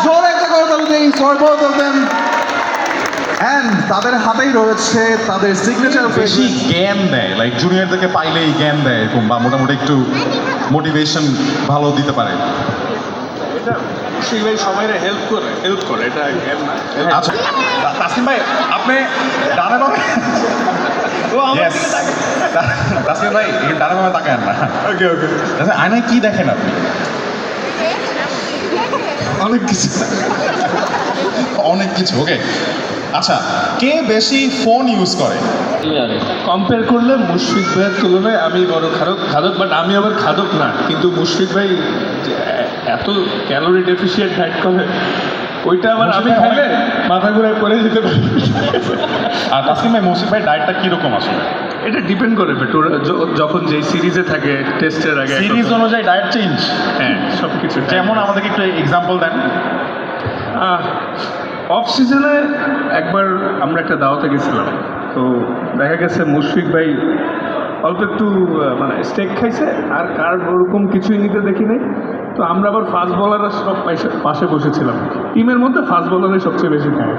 জোরে একটা করে তাহলে দেই for both of them and তাদের হাতেই রয়েছে তাদের সিগনেচার বেশি জ্ঞান দেয়, লাইক জুনিয়রদেরকে পাইলেই জ্ঞান দেয় এরকম, বা মোটামুটি একটু মোটিভেশন ভালো দিতে পারে। এটা সেই ভাই সবাই হেল্প করে এটা জ্ঞান না। আচ্ছা তাসলিম ভাই, আপনি ডানে বামে Yes. তাসলিম ভাই এই ডানে বামে তাকান না। ওকে ওকে, আচ্ছা, আয়নায় কি দেখেন আপনি? অনেক কিছু। অনেক কিছু। ওকে, আচ্ছা, কে বেশি ফোন ইউজ করে? কম্পেয়ার করলে মুশফিক ভাইয়ের তুলনায় আমি বড় খাদক, বাট আমি আবার খাদক না, কিন্তু মুশফিক ভাই যে এত ক্যালোরি ডেফিসিয়েন্ট ডায়েট করে, ওইটা আবার আমি মুশফিক ভাই খাইলে মাথা ঘুরায় পড়ে যেতে পারি। আর তাসলিম ভাই, মুশফিক ভাই ডায়েটটা কীরকম আসলে? এটা ডিপেন্ড করে ওরা যখন যেই সিরিজে থাকে, টেস্টের আগে সিরিজ অনুযায়ী ডায়েট চেঞ্জ? হ্যাঁ, সব কিছু। যেমন আমাদেরকে একটু এক্সাম্পল দেন। অফ সিজনে একবার আমরা একটা দাওয়াতে গেছিলাম, তো দেখা গেছে মুশফিক ভাই অল্প একটু মানে স্টেক খাইছে, আর কার ওরকম কিছুই নিতে দেখি নাই। তো আমরা আবার ফাস্ট বলাররা সব পাশে বসেছিলাম, টিমের মধ্যে ফাস্ট বলারই সবচেয়ে বেশি খায়।